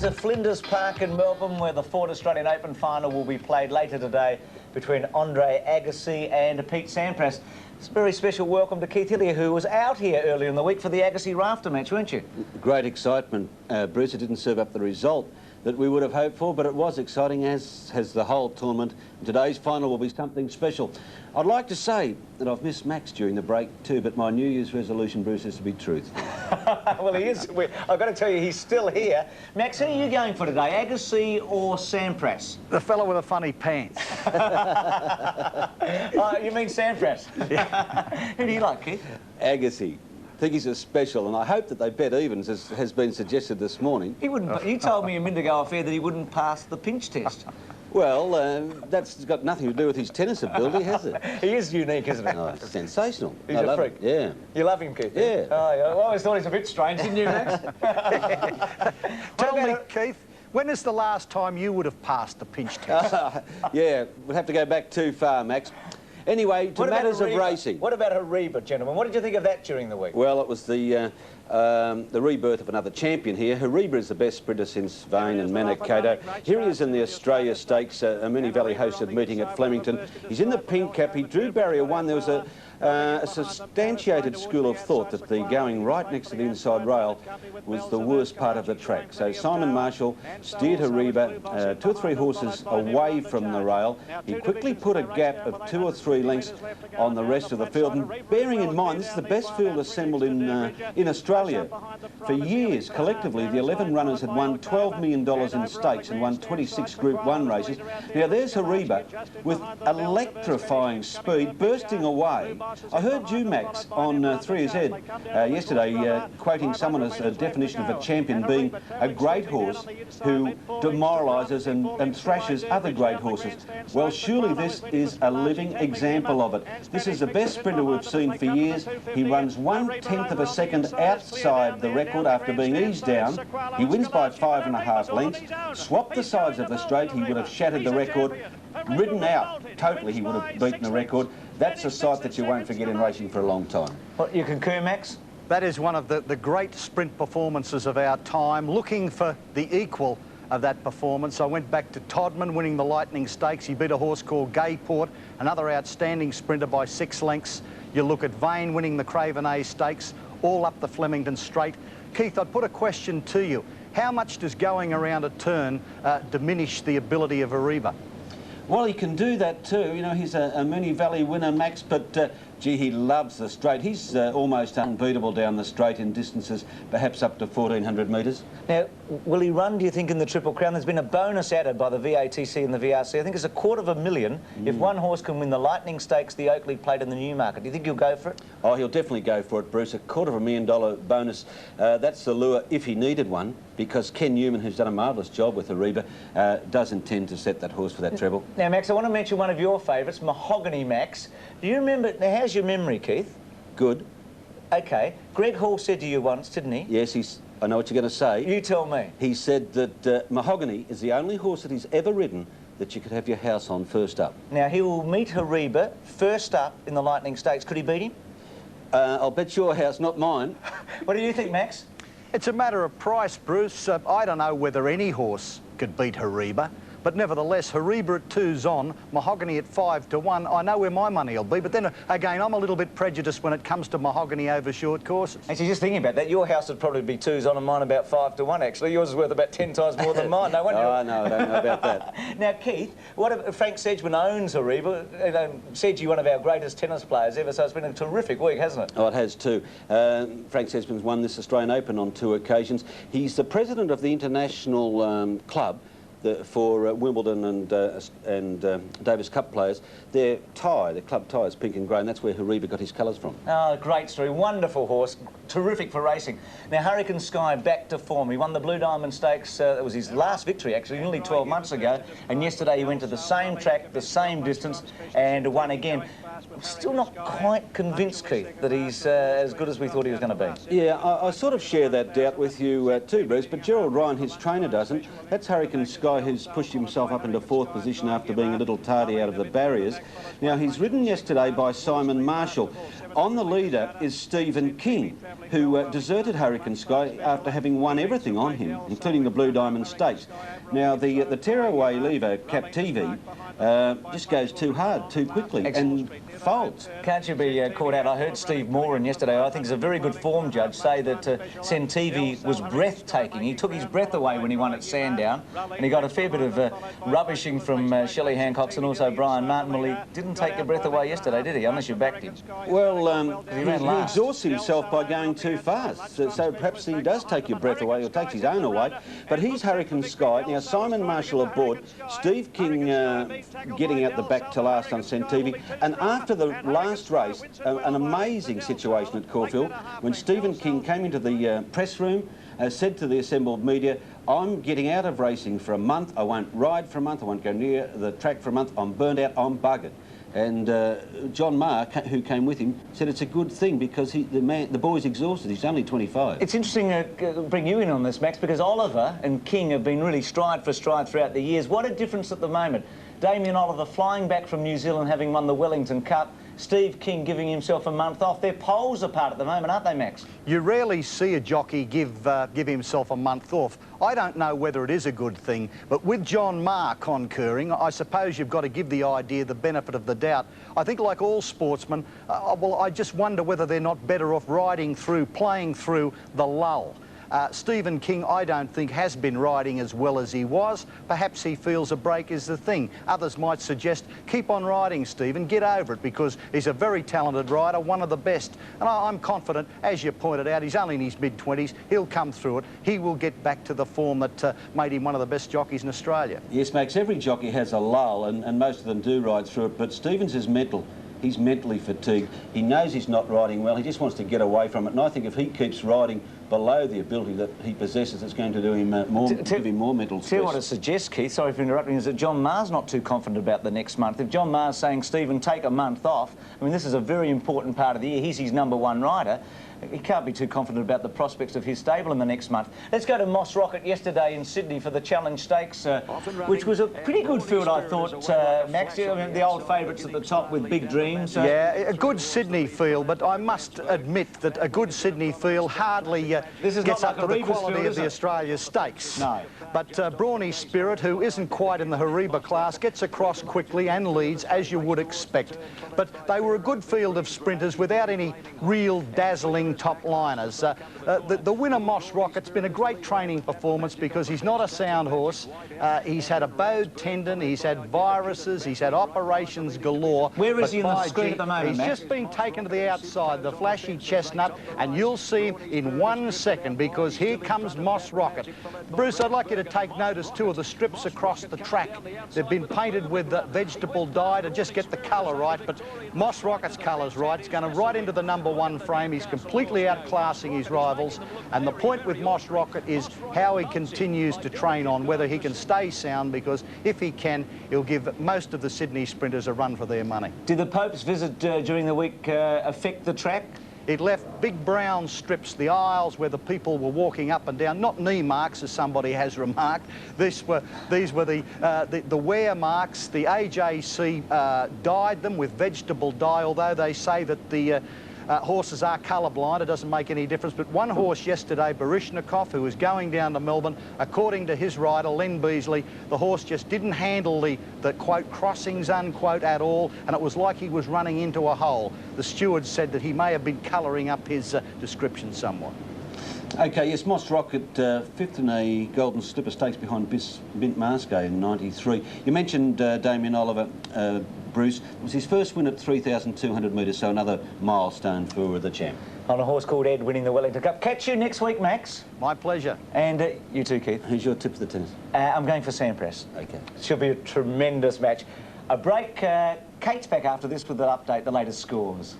heading to Flinders Park in Melbourne, where the Ford Australian Open final will be played later today between Andre Agassi and Pete Sampras. It's a very special welcome to Keith Hillier, who was out here earlier in the week for the Agassi rafter match, weren't you? Great excitement, Bruce. It didn't serve up the result that we would have hoped for, but it was exciting, as has the whole tournament. Today's final will be something special. I'd like to say that I've missed Max during the break too, but my New Year's resolution, Bruce, is to be truth. Well, he is. I've got to tell you, he's still here. Max, who are you going for today, Agassi or Sampras? The fellow with the funny pants. You mean Sampras? Yeah. Who do you like, Keith? Agassi. I think he's a special, and I hope that they bet evens, as has been suggested this morning. He wouldn't. You told me a minute ago off air that he wouldn't pass the pinch test. Well, that's got nothing to do with his tennis ability, has it? He is unique, isn't he? Oh, it's sensational. He's a freak. Yeah. You love him, Keith? Yeah. Oh, yeah. Well, I always thought he was a bit strange, didn't you, Max? Tell me, Keith, when is the last time you would have passed the pinch test? Yeah, we'd have to go back too far, Max. Anyway, to matters of racing. What about Hariba, gentlemen? What did you think of that during the week? Well, it was the rebirth of another champion here. Hariba is the best sprinter since Vane and Manikato. Here he is in the Australia Stakes, a Moonee Valley hosted meeting at Flemington. He's in the pink cap. He drew barrier one. There was a substantiated school of thought that the going right next to the inside rail was the worst part of the track. So Simon Marshall steered Hariba 2 or 3 horses away from the rail. He quickly put a gap of 2 or 3 lengths on the rest of the field. And bearing in mind, this is the best field assembled in Australia. For years, collectively, the 11 runners had won $12 million in stakes and won 26 Group 1 races. Now, there's Hariba with electrifying speed, bursting away. I heard you, Max, on 3Z yesterday, quoting someone as a definition of a champion being a great horse who demoralises and thrashes other great horses. Well, surely this is a living example of it. This is the best sprinter we've seen for years. He runs 1/10 of a second outside the record after being eased down. He wins by 5.5 lengths. Swapped the sides of the straight, he would have shattered the record. Ridden out totally, he would have beaten the record. That's a sight that you won't forget in racing for a long time. What, you concur, Max? That is one of the great sprint performances of our time. Looking for the equal of that performance, I went back to Todman winning the Lightning Stakes. He beat a horse called Gayport, another outstanding sprinter, by 6 lengths. You look at Vane winning the Craven A Stakes, all up the Flemington Straight. Keith, I'd put a question to you. How much does going around a turn diminish the ability of Hariba? Well, he can do that too. You know, he's a Moonee Valley winner, Max, but gee, he loves the straight. He's almost unbeatable down the straight in distances, perhaps up to 1,400 metres. Now, will he run, do you think, in the Triple Crown? There's been a bonus added by the VATC and the VRC. I think it's $250,000 if one horse can win the Lightning Stakes, the Oakley Plate and the Newmarket. Do you think he'll go for it? Oh, he'll definitely go for it, Bruce. $250,000 bonus. That's the lure if he needed one, because Ken Newman, who's done a marvellous job with Hariba, does intend to set that horse for that treble. Now, Max, I want to mention one of your favourites, Mahogany, Max. Do you remember... Now, how's your memory, Keith? Good. OK. Greg Hall said to you once, didn't he? Yes, I know what you're going to say. You tell me. He said that Mahogany is the only horse that he's ever ridden that you could have your house on first up. Now, he will meet Hariba first up in the Lightning Stakes. Could he beat him? I'll bet your house, not mine. What do you think, Max? It's a matter of price, Bruce. I don't know whether any horse could beat Hariba. But nevertheless, Hariba at 2's on, Mahogany at 5 to 1. I know where my money will be, but then again, I'm a little bit prejudiced when it comes to Mahogany over short courses. Actually, just thinking about that, your house would probably be 2's on and mine about 5 to 1, actually. Yours is worth about 10 times more than mine, no wonder. Oh, no, I don't know about that. Now, Keith, what if Frank Sedgman owns Hariba? Sedgie, one of our greatest tennis players ever, so it's been a terrific week, hasn't it? Oh, it has too. Frank Sedgman's won this Australian Open on 2 occasions. He's the president of the international club for Wimbledon and Davis Cup players. Their club tie is pink and grey, and that's where Hariba got his colours from. Oh, great story. Wonderful horse. Terrific for racing. Now, Hurricane Sky back to form. He won the Blue Diamond Stakes. That was his last victory, actually, nearly 12 months ago. And yesterday he went to the same track, the same distance, and won again. I'm still not quite convinced, Keith, that he's as good as we thought he was going to be. Yeah, I sort of share that doubt with you too, Bruce, but Gerald Ryan, his trainer, doesn't. That's Hurricane Sky guy who's pushed himself up into 4th position after being a little tardy out of the barriers. Now, he's ridden yesterday by Simon Marshall. On the leader is Stephen King, who deserted Hurricane Sky after having won everything on him, including the Blue Diamond Stakes. Now, the tearaway lever, Captivi, just goes too hard, too quickly, and folds. Can't you be caught out? I heard Steve Moran yesterday, I think he's a very good form judge, say that Centivi was breathtaking. He took his breath away when he won at Sandown, and he got a fair bit of rubbishing from Shelley Hancox and also Brian Martin. Well, he didn't take your breath away yesterday, did he? Unless you backed him. Well, he exhausts himself by going too fast, so perhaps he does take your breath away, or takes his own away. But he's Hurricane Sky. Now, Simon Marshall aboard, Steve King getting out the back to last on Centivi, and after the last race, an amazing situation at Caulfield, when Stephen King came into the press room, said to the assembled media, "I'm getting out of racing for a month, I won't ride for a month, I won't go near the track for a month, I'm burned out, I'm buggered." And John Maher, who came with him, said it's a good thing because the boy's exhausted. He's only 25. It's interesting to bring you in on this, Max, because Oliver and King have been really stride for stride throughout the years. What a difference at the moment. Damien Oliver flying back from New Zealand, having won the Wellington Cup. Steve King giving himself a month off. They're poles apart at the moment, aren't they, Max? You rarely see a jockey give himself a month off. I don't know whether it is a good thing, but with John Maher concurring, I suppose you've got to give the idea the benefit of the doubt. I think like all sportsmen, well, I just wonder whether they're not better off riding through, playing through the lull. Stephen King, I don't think, has been riding as well as he was. Perhaps he feels a break is the thing. Others might suggest, keep on riding, Stephen, get over it, because he's a very talented rider, one of the best. And I'm confident, as you pointed out, he's only in his mid-20s, he'll come through it. He will get back to the form that made him one of the best jockeys in Australia. Yes, Max, every jockey has a lull, and most of them do ride through it, but Stevens is mental. He's mentally fatigued. He knows he's not riding well. He just wants to get away from it. And I think if he keeps riding below the ability that he possesses, it's going to do him give him more mental stress. Tell you what it suggests, Keith, sorry for interrupting, is that John Maher's not too confident about the next month. If John Maher's saying, Stephen, take a month off, I mean, this is a very important part of the year. He's his #1 rider. He can't be too confident about the prospects of his stable in the next month. Let's go to Moss Rocket yesterday in Sydney for the Challenge Stakes, which was a pretty good field, I thought, Max. I mean, the old favourites at the top with Big Dreams. Yeah, a good Sydney field, but I must admit that a good Sydney field hardly gets up to the quality of the Australia Stakes. No. But Brawny Spirit, who isn't quite in the Hariba class, gets across quickly and leads, as you would expect. But they were a good field of sprinters without any real dazzling top liners. The winner, Moss Rocket's been a great training performance because he's not a sound horse. He's had a bowed tendon, he's had viruses, he's had operations galore. Where is he in the screen at the moment, He's Max? just been taken to the outside, the flashy chestnut, and you'll see him in 1 second because here comes Moss Rocket. Bruce, I'd like you to take notice too of the strips across the track. They've been painted with vegetable dye to just get the colour right, but Moss Rocket's colour's right. It's going to right into the #1 frame. He's completely outclassing his rivals, and the point with Moss Rocket is how he continues to train on, whether he can stay sound, because if he can, he'll give most of the Sydney sprinters a run for their money. Did the Pope's visit during the week affect the track? It left big brown strips, the aisles where the people were walking up and down, not knee marks, as somebody has remarked. These were the wear marks. The AJC dyed them with vegetable dye, although they say that the horses are colourblind. It doesn't make any difference. But one horse yesterday, Baryshnikov, who was going down to Melbourne, according to his rider, Len Beasley, the horse just didn't handle the quote, crossings, unquote, at all, and it was like he was running into a hole. The steward said that he may have been colouring up his description somewhat. OK, yes, Moss Rocket, 5th in a Golden Slipper Stakes behind Bint Marsgay in '93. You mentioned Damien Oliver, Bruce. It was his first win at 3,200 metres, so another milestone for the champ. On a horse called Ed winning the Wellington Cup. Catch you next week, Max. My pleasure. And you too, Keith. Who's your tip for the tennis? I'm going for Sampras. OK. Should be a tremendous match. A break. Kate's back after this with the update, the latest scores.